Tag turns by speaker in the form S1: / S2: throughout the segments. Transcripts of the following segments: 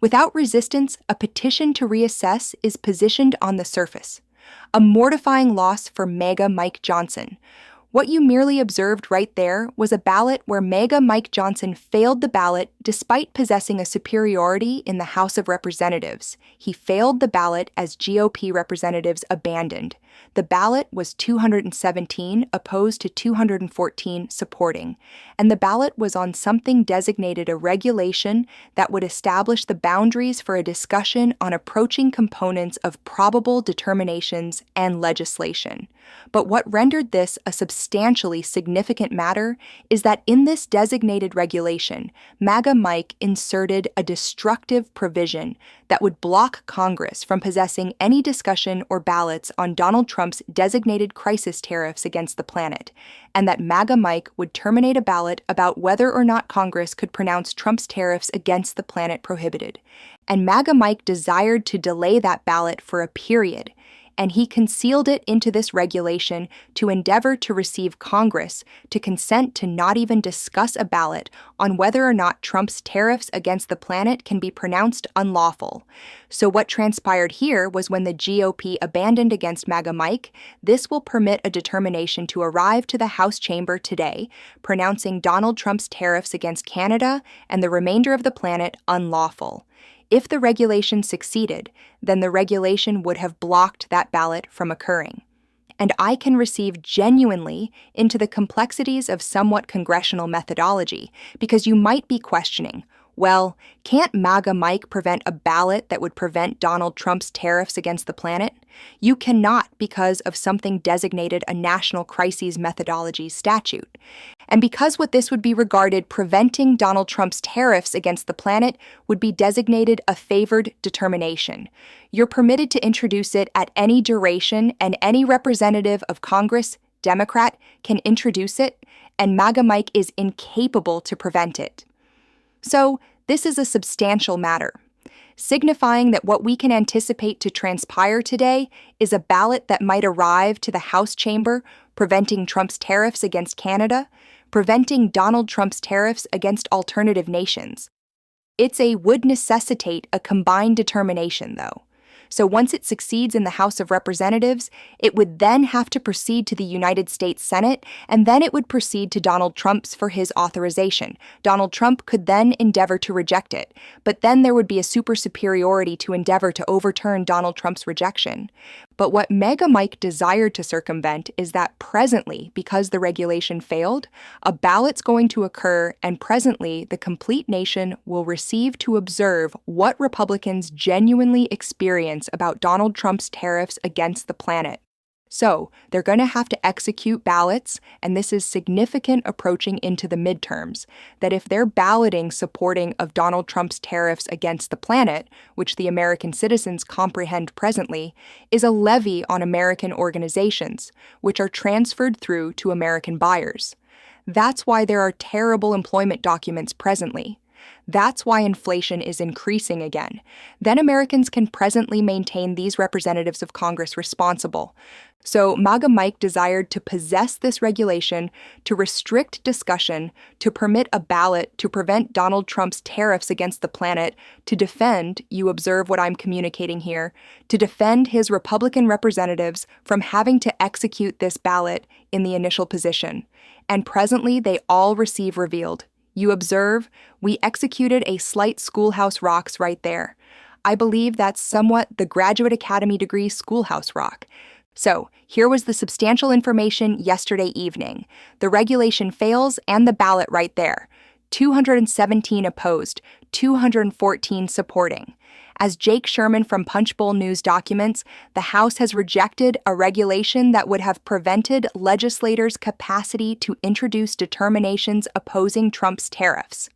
S1: Without resistance, a petition to reassess is positioned on the surface. A mortifying loss for MAGA Mike Johnson. What you merely observed right there was a ballot where MAGA Mike Johnson failed the ballot despite possessing a superiority in the House of Representatives. He failed the ballot as GOP representatives abandoned. The ballot was 217 opposed to 214 supporting, and the ballot was on something designated a regulation that would establish the boundaries for a discussion on approaching components of probable determinations and legislation. But what rendered this a substantially significant matter is that in this designated regulation, MAGA Mike inserted a destructive provision that would block Congress from possessing any discussion or ballots on Donald Trump's designated crisis tariffs against the planet, and that MAGA Mike would terminate a ballot about whether or not Congress could pronounce Trump's tariffs against the planet prohibited. And MAGA Mike desired to delay that ballot for a period, and he concealed it into this regulation to endeavor to receive Congress to consent to not even discuss a ballot on whether or not Trump's tariffs against the planet can be pronounced unlawful. So what transpired here was when the GOP abandoned against MAGA Mike, this will permit a determination to arrive to the House chamber today, pronouncing Donald Trump's tariffs against Canada and the remainder of the planet unlawful. If the regulation succeeded, then the regulation would have blocked that ballot from occurring. And I can receive genuinely into the complexities of somewhat congressional methodology, because you might be questioning, well, can't MAGA Mike prevent a ballot that would prevent Donald Trump's tariffs against the planet? You cannot because of something designated a national crises methodology statute. And because what this would be regarded preventing Donald Trump's tariffs against the planet would be designated a favored determination. You're permitted to introduce it at any duration, and any representative of Congress, Democrat, can introduce it, and MAGA Mike is incapable to prevent it. So, this is a substantial matter, signifying that what we can anticipate to transpire today is a ballot that might arrive to the House chamber, preventing Trump's tariffs against Canada, preventing Donald Trump's tariffs against alternative nations. Would necessitate a combined determination, though. So once it succeeds in the House of Representatives, it would then have to proceed to the United States Senate, and then it would proceed to Donald Trump's for his authorization. Donald Trump could then endeavor to reject it, but then there would be a supersuperiority to endeavor to overturn Donald Trump's rejection. But what MAGA Mike desired to circumvent is that presently, because the regulation failed, a ballot's going to occur, and presently the complete nation will receive to observe what Republicans genuinely experience about Donald Trump's tariffs against the planet. So, they're going to have to execute ballots, and this is significant approaching into the midterms, that if they're balloting supporting of Donald Trump's tariffs against the planet, which the American citizens comprehend presently, is a levy on American organizations, which are transferred through to American buyers. That's why there are terrible employment documents presently. That's why inflation is increasing again. Then Americans can presently maintain these representatives of Congress responsible. So MAGA Mike desired to possess this regulation, to restrict discussion, to permit a ballot to prevent Donald Trump's tariffs against the planet, to defend, you observe what I'm communicating here, to defend his Republican representatives from having to execute this ballot in the initial position. And presently they all receive revealed. You observe, we executed a slight schoolhouse rocks right there. I believe that's somewhat the Graduate Academy degree schoolhouse rock. So, here was the substantial information yesterday evening. The regulation fails and the ballot right there. 217 opposed, 214 supporting. As Jake Sherman from Punchbowl News documents, the House has rejected a regulation that would have prevented legislators' capacity to introduce determinations opposing Trump's tariffs.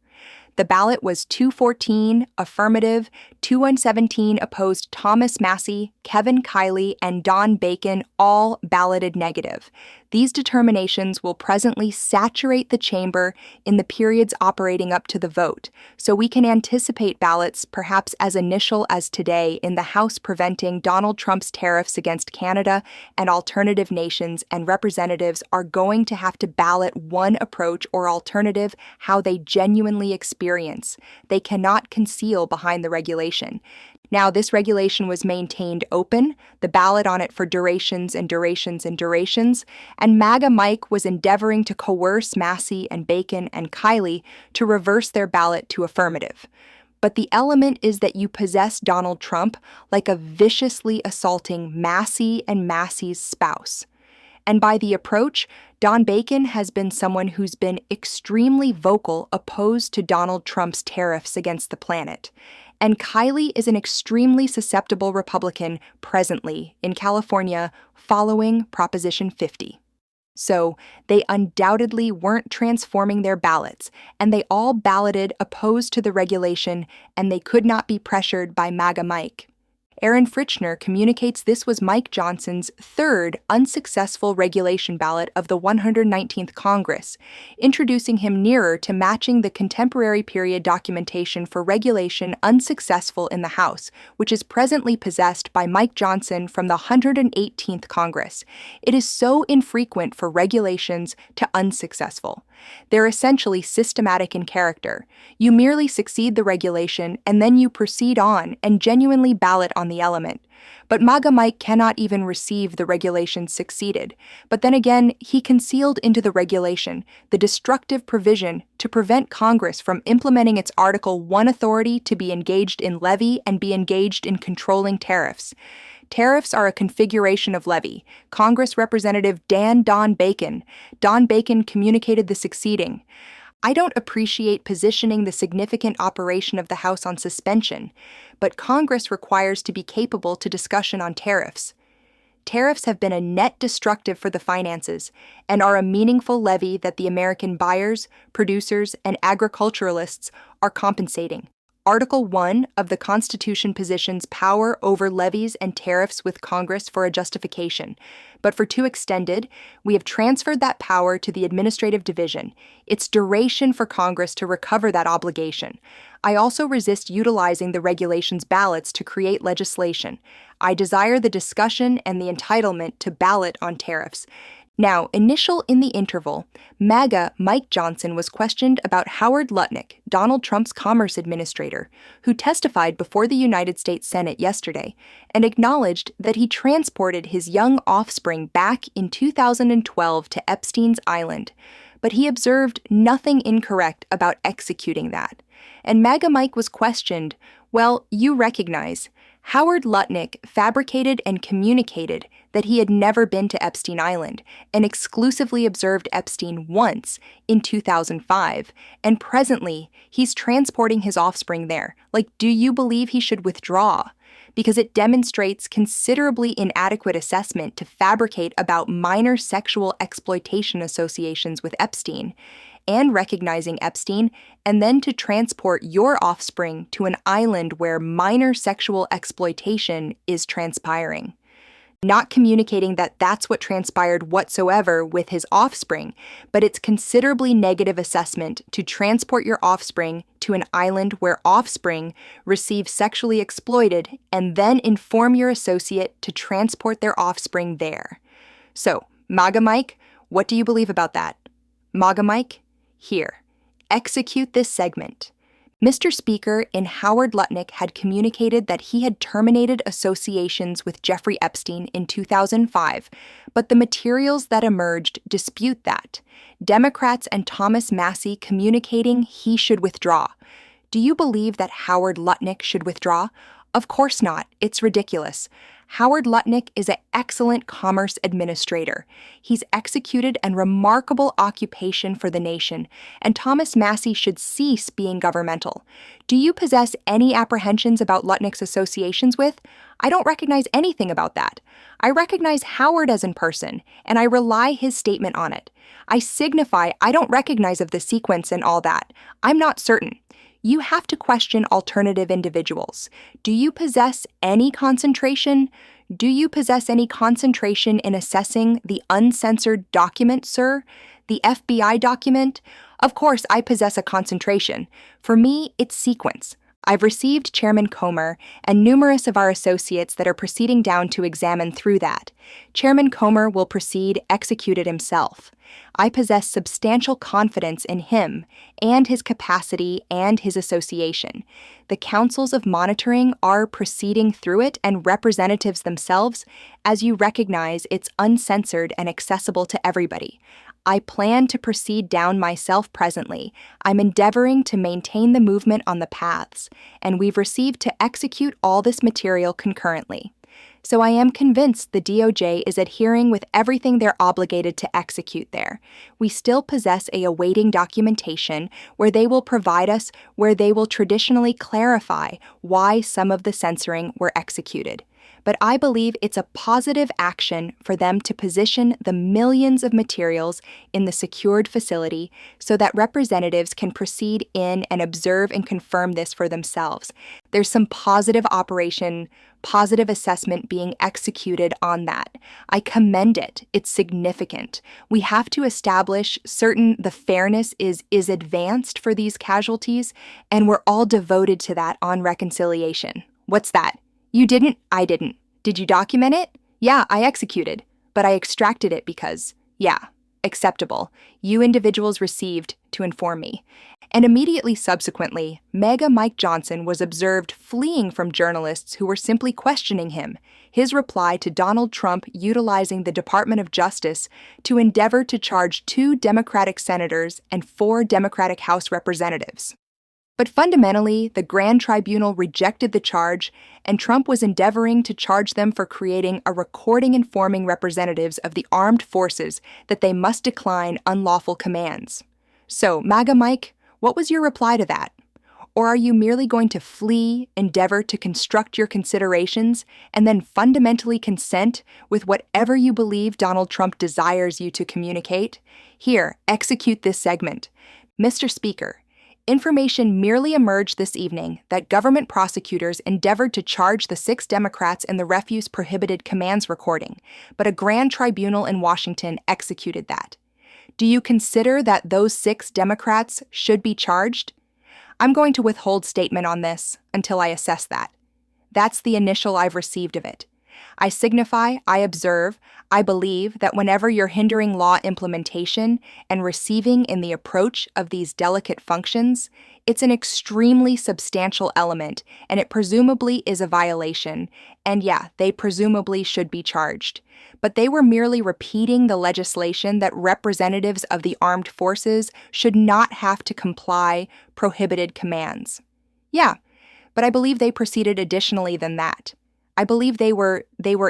S1: The ballot was 214 affirmative, 217 opposed. Thomas Massie, Kevin Kiley, and Don Bacon all balloted negative. These determinations will presently saturate the chamber in the periods operating up to the vote, so we can anticipate ballots perhaps as initial as today in the House preventing Donald Trump's tariffs against Canada and alternative nations, and representatives are going to have to ballot one approach or alternative how they genuinely experience. They cannot conceal behind the regulation. Now, this regulation was maintained open, the ballot on it for durations and durations and durations, and MAGA Mike was endeavoring to coerce Massie and Bacon and Kiley to reverse their ballot to affirmative. But the element is that you possess Donald Trump like a viciously assaulting Massie and Massie's spouse. And by the approach, Don Bacon has been someone who's been extremely vocal opposed to Donald Trump's tariffs against the planet. And Kiley is an extremely susceptible Republican presently in California following Proposition 50. So they undoubtedly weren't transforming their ballots, and they all balloted opposed to the regulation, and they could not be pressured by MAGA Mike. Aaron Fritchner communicates this was Mike Johnson's third unsuccessful regulation ballot of the 119th Congress, introducing him nearer to matching the contemporary period documentation for regulation unsuccessful in the House, which is presently possessed by Mike Johnson from the 118th Congress. It is so infrequent for regulations to unsuccessful. They're essentially systematic in character. You merely succeed the regulation, and then you proceed on and genuinely ballot on the element. But MAGA Mike cannot even receive the regulation succeeded. But then again, he concealed into the regulation the destructive provision to prevent Congress from implementing its Article 1 authority to be engaged in levy and be engaged in controlling tariffs. Tariffs are a configuration of levy. Congress Representative Don Bacon communicated the succeeding. I don't appreciate positioning the significant operation of the House on suspension, but Congress requires to be capable to discussion on tariffs. Tariffs have been a net destructive for the finances and are a meaningful levy that the American buyers, producers, and agriculturalists are compensating. Article 1 of the Constitution positions power over levies and tariffs with Congress for a justification, but for too extended, we have transferred that power to the administrative division, its duration for Congress to recover that obligation. I also resist utilizing the regulations ballots to create legislation. I desire the discussion and the entitlement to ballot on tariffs. Now, initial in the interval, MAGA Mike Johnson was questioned about Howard Lutnick, Donald Trump's Commerce Administrator, who testified before the United States Senate yesterday and acknowledged that he transported his young offspring back in 2012 to Epstein's Island. But he observed nothing incorrect about executing that. And MAGA Mike was questioned, well, you recognize, Howard Lutnick fabricated and communicated that he had never been to Epstein Island and exclusively observed Epstein once in 2005, and presently he's transporting his offspring there. Like, do you believe he should withdraw? Because it demonstrates considerably inadequate assessment to fabricate about minor sexual exploitation associations with Epstein, and recognizing Epstein, and then to transport your offspring to an island where minor sexual exploitation is transpiring. Not communicating that that's what transpired whatsoever with his offspring, but it's considerably negative assessment to transport your offspring to an island where offspring receive sexually exploited and then inform your associate to transport their offspring there. So, MAGA Mike, what do you believe about that? MAGA Mike? Here, execute this segment. Mr. Speaker, in Howard Lutnick had communicated that he had terminated associations with Jeffrey Epstein in 2005, but the materials that emerged dispute that. Democrats and Thomas Massie communicating he should withdraw. Do you believe that Howard Lutnick should withdraw? Of course not. It's ridiculous. Howard Lutnick is an excellent commerce administrator. He's executed a remarkable occupation for the nation, and Thomas Massie should cease being governmental. Do you possess any apprehensions about Lutnick's associations with? I don't recognize anything about that. I recognize Howard as in person, and I rely his statement on it. I signify I don't recognize of the sequence and all that. I'm not certain. You have to question alternative individuals. Do you possess any concentration? Do you possess any concentration in assessing the uncensored document, sir? The FBI document? Of course, I possess a concentration. For me, it's sequence. I've received Chairman Comer and numerous of our associates that are proceeding down to examine through that. Chairman Comer will proceed execute it himself. I possess substantial confidence in him and his capacity and his association. The councils of monitoring are proceeding through it, and representatives themselves, as you recognize, it's uncensored and accessible to everybody. I plan to proceed down myself presently. I'm endeavoring to maintain the movement on the paths, and we've received to execute all this material concurrently. So I am convinced the DOJ is adhering with everything they're obligated to execute there. We still possess a awaiting documentation where they will provide us where they will traditionally clarify why some of the censoring were executed. But I believe it's a positive action for them to position the millions of materials in the secured facility so that representatives can proceed in and observe and confirm this for themselves. There's some positive assessment being executed on that. I commend it. It's significant. We have to establish the fairness is advanced for these casualties, and we're all devoted to that on reconciliation. What's that? You didn't? I didn't. Did you document it? Yeah, I executed. But I extracted it because, acceptable. You individuals received to inform me. And immediately subsequently, MAGA Mike Johnson was observed fleeing from journalists who were simply questioning him. His reply to Donald Trump utilizing the Department of Justice to endeavor to charge 2 Democratic senators and 4 Democratic House representatives. But fundamentally, the Grand Tribunal rejected the charge, and Trump was endeavoring to charge them for creating a recording informing representatives of the armed forces that they must decline unlawful commands. So, MAGA Mike, what was your reply to that? Or are you merely going to flee, endeavor to construct your considerations, and then fundamentally consent with whatever you believe Donald Trump desires you to communicate? Here, execute this segment. Mr. Speaker, information merely emerged this evening that government prosecutors endeavored to charge the 6 Democrats in the refuse prohibited commands recording, but a grand tribunal in Washington executed that. Do you consider that those 6 Democrats should be charged? I'm going to withhold statement on this until I assess that. That's the initial I've received of it. I signify, I observe, I believe that whenever you're hindering law implementation and receiving in the approach of these delicate functions, it's an extremely substantial element, and it presumably is a violation, and they presumably should be charged. But they were merely repeating the legislation that representatives of the armed forces should not have to comply prohibited commands. But I believe they proceeded additionally than that. I believe they were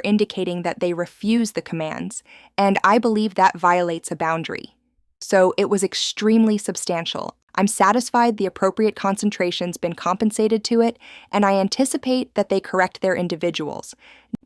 S1: indicating that they refuse the commands, and I believe that violates a boundary. So it was extremely substantial. I'm satisfied the appropriate concentration's been compensated to it, and I anticipate that they correct their individuals.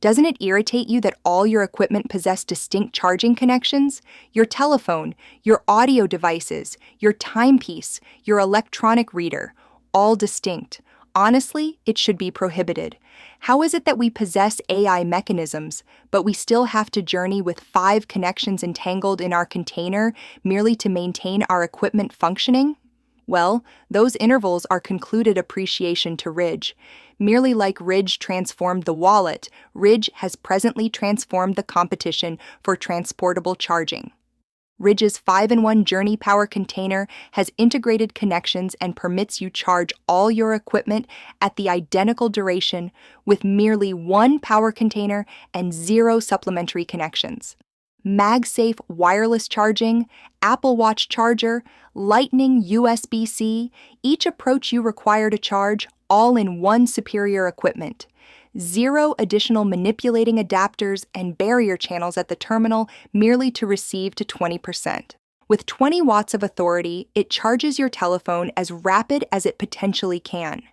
S1: Doesn't it irritate you that all your equipment possess distinct charging connections? Your telephone, your audio devices, your timepiece, your electronic reader, all distinct. Honestly, it should be prohibited. How is it that we possess AI mechanisms, but we still have to journey with 5 connections entangled in our container merely to maintain our equipment functioning? Well, those intervals are concluded appreciation to Ridge. Merely like Ridge transformed the wallet, Ridge has presently transformed the competition for transportable charging. Ridge's 5-in-1 Journey Power container has integrated connections and permits you charge all your equipment at the identical duration with merely 1 power container and 0 supplementary connections. MagSafe wireless charging, Apple Watch charger, Lightning USB-C, each approach you require to charge, all in 1 superior equipment. 0 additional manipulating adapters and barrier channels at the terminal merely to receive to 20%. With 20 watts of authority, it charges your telephone as rapid as it potentially can.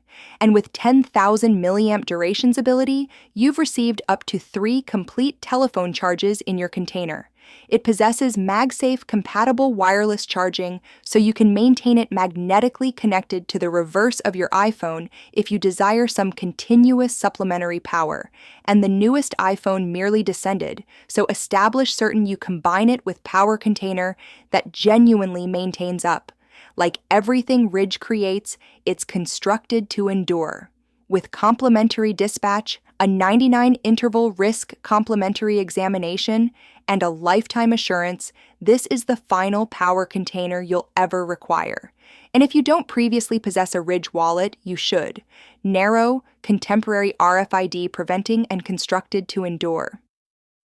S1: And with 10,000 milliamp durations ability, you've received up to 3 complete telephone charges in your container. It possesses MagSafe compatible wireless charging, so you can maintain it magnetically connected to the reverse of your iPhone if you desire some continuous supplementary power. And the newest iPhone merely descended, so establish certain you combine it with power container that genuinely maintains up. Like everything Ridge creates, it's constructed to endure. With complimentary dispatch, a 99-interval risk complementary examination, and a lifetime assurance, this is the final power container you'll ever require. And if you don't previously possess a Ridge wallet, you should. Narrow, contemporary RFID preventing and constructed to endure.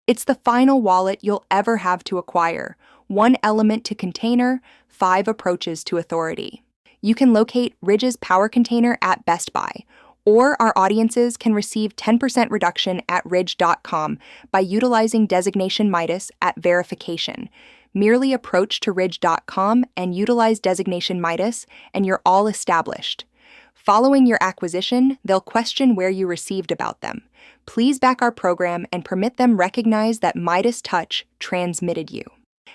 S1: It's the final wallet you'll ever have to acquire. 1 element to container, 5 approaches to authority. You can locate Ridge's power container at Best Buy, or our audiences can receive 10% reduction at ridge.com by utilizing designation Midas at verification. Merely approach to ridge.com and utilize designation Midas, and you're all established. Following your acquisition, they'll question where you received about them. Please back our program and permit them recognize that Midas Touch transmitted you.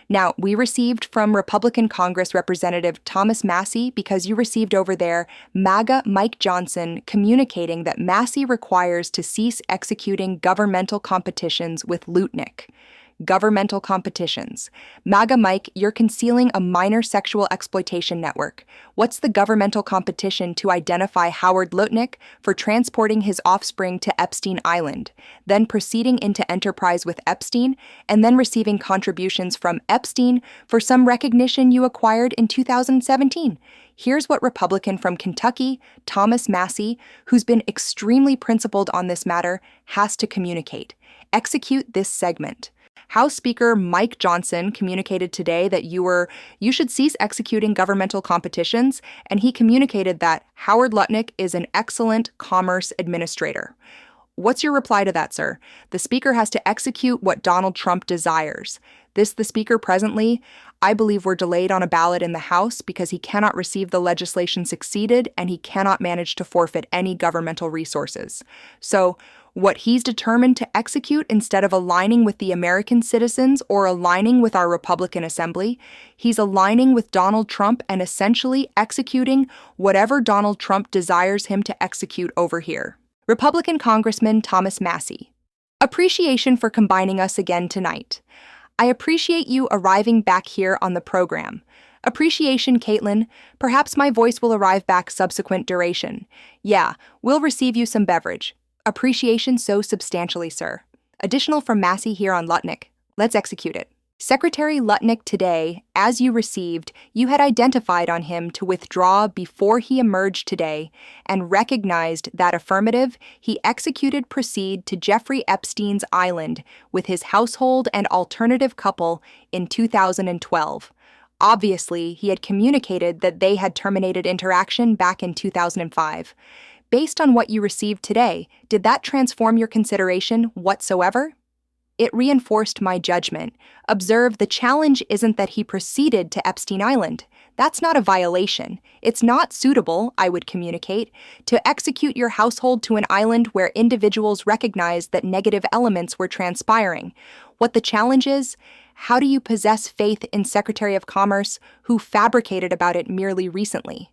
S1: Now, we received from Republican Congress Representative Thomas Massie because you received over there MAGA Mike Johnson communicating that Massie requires to cease executing governmental competitions with Lutnick. Governmental competitions. MAGA Mike, you're concealing a minor sexual exploitation network. What's the governmental competition to identify Howard Lutnick for transporting his offspring to Epstein Island, then proceeding into enterprise with Epstein, and then receiving contributions from Epstein for some recognition you acquired in 2017? Here's what Republican from Kentucky, Thomas Massie, who's been extremely principled on this matter, has to communicate. Execute this segment. House Speaker Mike Johnson communicated today that you should cease executing governmental competitions, and he communicated that Howard Lutnick is an excellent commerce administrator. What's your reply to that, sir? The Speaker has to execute what Donald Trump desires. The Speaker presently, I believe we're delayed on a ballot in the House because he cannot receive the legislation succeeded and he cannot manage to forfeit any governmental resources. So, what he's determined to execute instead of aligning with the American citizens or aligning with our Republican Assembly, he's aligning with Donald Trump and essentially executing whatever Donald Trump desires him to execute over here. Republican Congressman Thomas Massie. Appreciation for combining us again tonight. I appreciate you arriving back here on the program. Appreciation, Caitlin. Perhaps my voice will arrive back subsequent duration. Yeah, we'll receive you some beverage. Appreciation so substantially, sir. Additional from Massie here on Lutnick. Let's execute it. Secretary Lutnick today, as you received, you had identified on him to withdraw before he emerged today and recognized that affirmative, he executed proceed to Jeffrey Epstein's island with his household and alternative couple in 2012. Obviously, he had communicated that they had terminated interaction back in 2005. Based on what you received today, did that transform your consideration whatsoever? It reinforced my judgment. Observe, the challenge isn't that he proceeded to Epstein Island. That's not a violation. It's not suitable, I would communicate, to execute your household to an island where individuals recognized that negative elements were transpiring. What the challenge is, how do you possess faith in Secretary of Commerce who fabricated about it merely recently?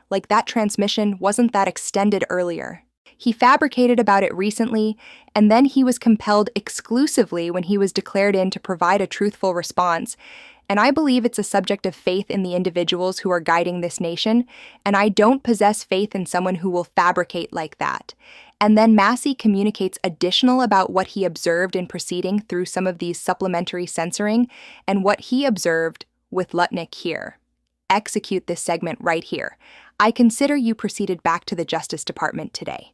S1: Like that transmission wasn't that extended earlier. He fabricated about it recently, and then he was compelled exclusively when he was declared in to provide a truthful response. And I believe it's a subject of faith in the individuals who are guiding this nation, and I don't possess faith in someone who will fabricate like that. And then Massie communicates additional about what he observed in proceeding through some of these supplementary censoring and what he observed with Lutnick here. Execute this segment right here. I consider you proceeded back to the Justice Department today.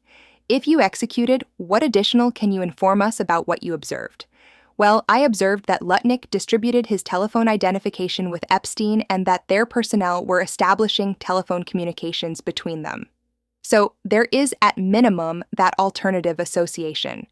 S1: If you executed, what additional can you inform us about what you observed? Well, I observed that Lutnick distributed his telephone identification with Epstein and that their personnel were establishing telephone communications between them. So there is at minimum that alternative association.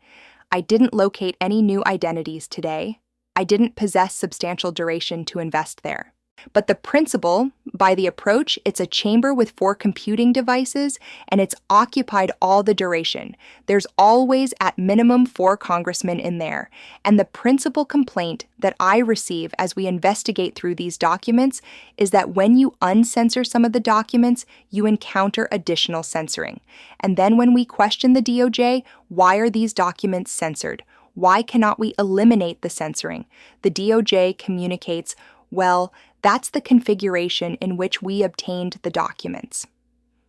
S1: I didn't locate any new identities today. I didn't possess substantial duration to invest there. But the principle, by the approach, it's a chamber with 4 computing devices, and it's occupied all the duration. There's always at minimum 4 congressmen in there. And the principal complaint that I receive as we investigate through these documents is that when you uncensor some of the documents, you encounter additional censoring. And then when we question the DOJ, why are these documents censored? Why cannot we eliminate the censoring? The DOJ communicates, well, that's the configuration in which we obtained the documents.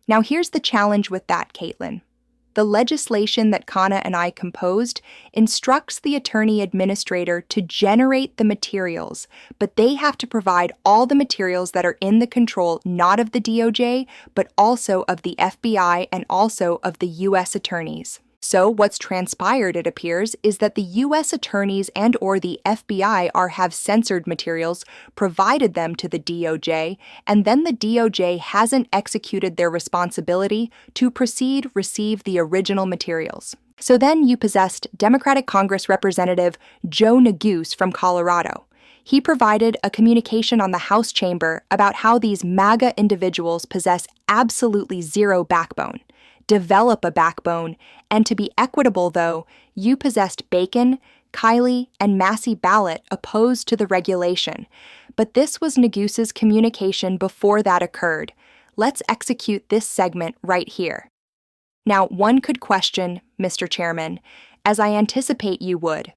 S1: Now here's the challenge with that, Caitlin. The legislation that Kana and I composed instructs the attorney administrator to generate the materials, but they have to provide all the materials that are in the control not of the DOJ, but also of the FBI and also of the U.S. attorneys. So what's transpired, it appears, is that the U.S. attorneys and or the FBI have censored materials, provided them to the DOJ, and then the DOJ hasn't executed their responsibility to receive the original materials. So then you possessed Democratic Congress Representative Joe Neguse from Colorado. He provided a communication on the House chamber about how these MAGA individuals possess absolutely zero backbone. Develop a backbone, and to be equitable, though, you possessed Bacon, Kiley, and Massie ballot opposed to the regulation. But this was Neguse's communication before that occurred. Let's execute this segment right here. Now, one could question, Mr. Chairman, as I anticipate you would.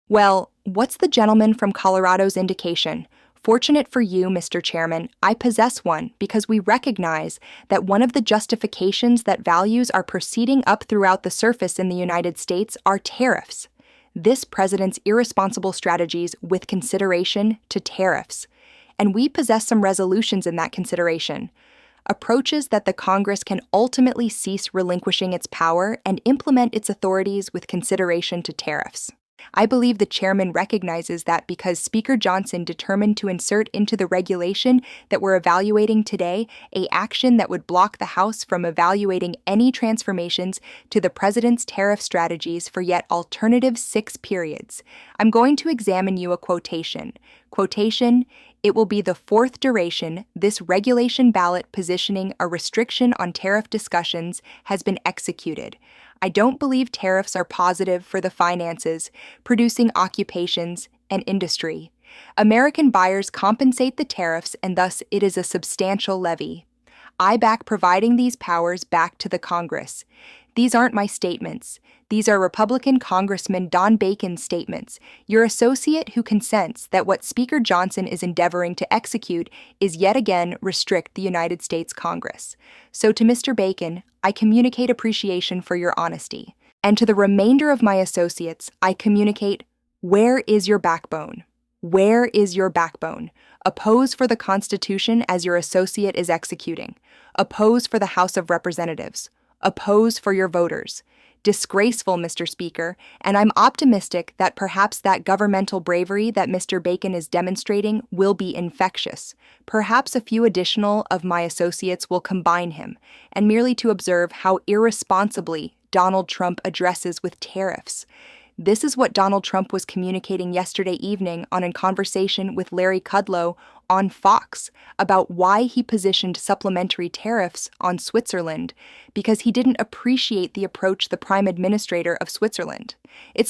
S1: Well, what's the gentleman from Colorado's indication? Fortunate for you, Mr. Chairman, I possess one because we recognize that one of the justifications that values are proceeding up throughout the surface in the United States are tariffs. This president's irresponsible strategies with consideration to tariffs. And we possess some resolutions in that consideration. Approaches that the Congress can ultimately cease relinquishing its power and implement its authorities with consideration to tariffs. I believe the chairman recognizes that because Speaker Johnson determined to insert into the regulation that we're evaluating today an action that would block the House from evaluating any transformations to the president's tariff strategies for yet alternative 6 periods. I'm going to examine you a quotation. Quotation, it will be the 4th duration this regulation ballot positioning a restriction on tariff discussions has been executed. I don't believe tariffs are positive for the finances, producing occupations, and industry. American buyers compensate the tariffs, and thus it is a substantial levy. I back providing these powers back to the Congress. These aren't my statements. These are Republican Congressman Don Bacon's statements, your associate who consents that what Speaker Johnson is endeavoring to execute is yet again restrict the United States Congress. So to Mr. Bacon, I communicate appreciation for your honesty. And to the remainder of my associates, I communicate, where is your backbone? Where is your backbone? Oppose for the Constitution as your associate is executing. Oppose for the House of Representatives. Oppose for your voters. Disgraceful, Mr. Speaker, and I'm optimistic that perhaps that governmental bravery that Mr. Bacon is demonstrating will be infectious. Perhaps a few additional of my associates will combine him, and merely to observe how irresponsibly Donald Trump addresses with tariffs. This is what Donald Trump was communicating yesterday evening on a conversation with Larry Kudlow on Fox about why he positioned supplementary tariffs on Switzerland, because he didn't appreciate the approach the Prime Administrator of Switzerland. It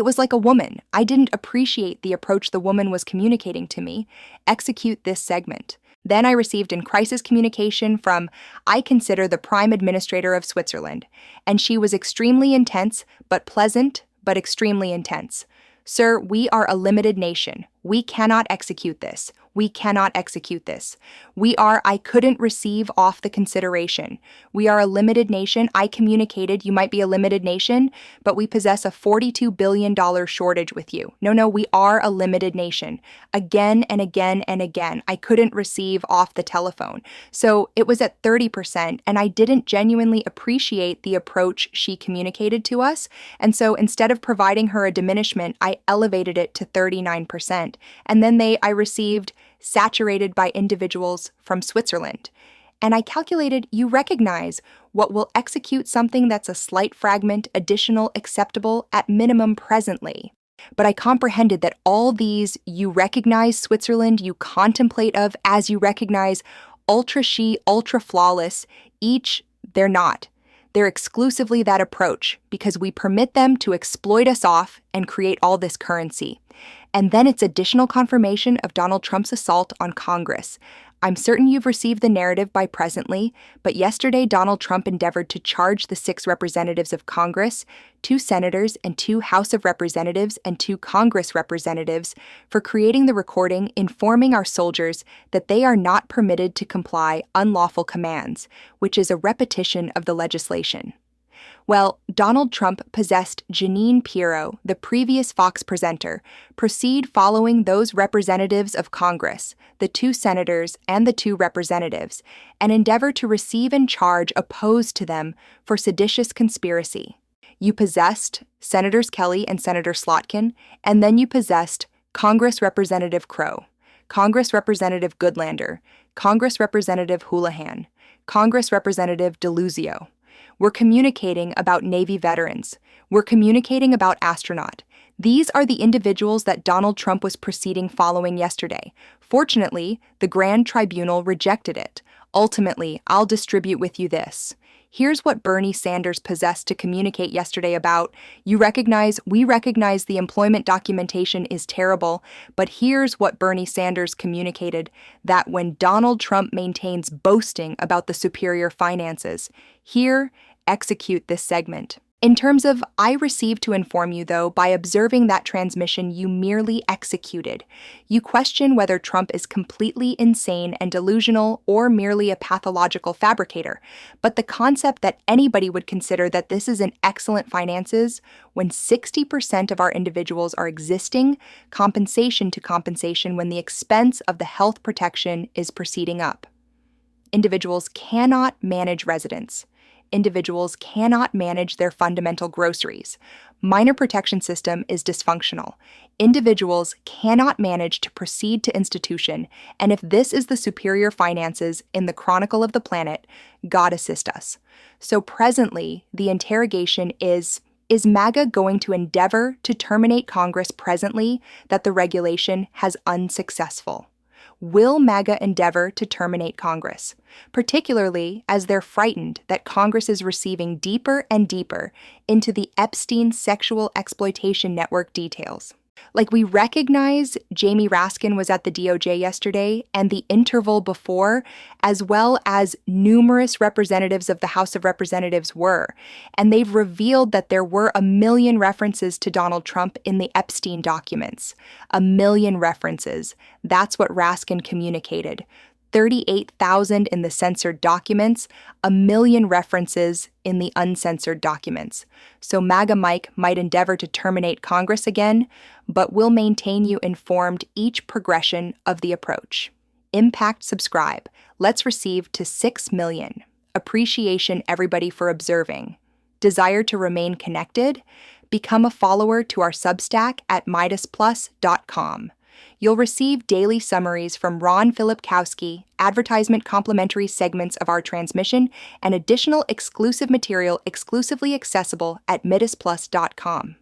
S1: was like a woman. I didn't appreciate the approach the woman was communicating to me. Execute this segment. Then I received in crisis communication from, I consider the Prime Administrator of Switzerland, and she was extremely intense, but pleasant, but extremely intense. Sir, we are a limited nation. We cannot execute this. We cannot execute this. I couldn't receive off the consideration. We are a limited nation. I communicated you might be a limited nation, but we possess a $42 billion shortage with you. No, we are a limited nation. Again and again and again, I couldn't receive off the telephone. So it was at 30%, and I didn't genuinely appreciate the approach she communicated to us. And so instead of providing her a diminishment, I elevated it to 39%. And then I received saturated by individuals from Switzerland. And I calculated you recognize what will execute something that's a slight fragment, additional, acceptable, at minimum presently. But I comprehended that all these you recognize Switzerland, you contemplate of as you recognize ultra-she, ultra-flawless, they're not. They're exclusively that approach because we permit them to exploit us off and create all this currency. And then it's additional confirmation of Donald Trump's assault on Congress. I'm certain you've received the narrative by presently, but yesterday Donald Trump endeavored to charge the 6 representatives of Congress, 2 senators and 2 House of Representatives and 2 Congress representatives for creating the recording informing our soldiers that they are not permitted to comply unlawful commands, which is a repetition of the legislation. Well, Donald Trump possessed Jeanine Pirro, the previous Fox presenter, proceed following those representatives of Congress, the 2 senators and the 2 representatives, and endeavor to receive and charge opposed to them for seditious conspiracy. You possessed Senators Kelly and Senator Slotkin, and then you possessed Congress Representative Crow, Congress Representative Goodlander, Congress Representative Houlihan, Congress Representative DeLuzio. We're communicating about Navy veterans. We're communicating about astronaut. These are the individuals that Donald Trump was proceeding following yesterday. Fortunately, the Grand Tribunal rejected it. Ultimately, I'll distribute with you this. Here's what Bernie Sanders possessed to communicate yesterday about, we recognize the employment documentation is terrible, but here's what Bernie Sanders communicated, that when Donald Trump maintains boasting about the superior finances, here, execute this segment. In terms of, I received to inform you, though, by observing that transmission you merely executed. You question whether Trump is completely insane and delusional or merely a pathological fabricator. But the concept that anybody would consider that this is an excellent finances when 60% of our individuals are existing compensation to compensation when the expense of the health protection is proceeding up. Individuals cannot manage residence. Individuals cannot manage their fundamental groceries. Minor protection system is dysfunctional. Individuals cannot manage to proceed to institution, and if this is the superior finances in the chronicle of the planet, God assist us. So presently, the interrogation is MAGA going to endeavor to terminate Congress presently that the regulation has unsuccessful? Will MAGA endeavor to terminate Congress, particularly as they're frightened that Congress is receiving deeper and deeper into the Epstein sexual exploitation network details? Like, we recognize Jamie Raskin was at the DOJ yesterday and the interval before, as well as numerous representatives of the House of Representatives were. And they've revealed that there were 1 million references to Donald Trump in the Epstein documents. 1 million references. That's what Raskin communicated. 38,000 in the censored documents, 1 million references in the uncensored documents. So MAGA Mike might endeavor to terminate Congress again, but will maintain you informed each progression of the approach. Impact subscribe. Let's receive to 6 million. Appreciation everybody for observing. Desire to remain connected? Become a follower to our Substack at midtermsThis.com. You'll receive daily summaries from Ron Filipkowski, advertisement complimentary segments of our transmission, and additional exclusive material exclusively accessible at midtermsThis.com.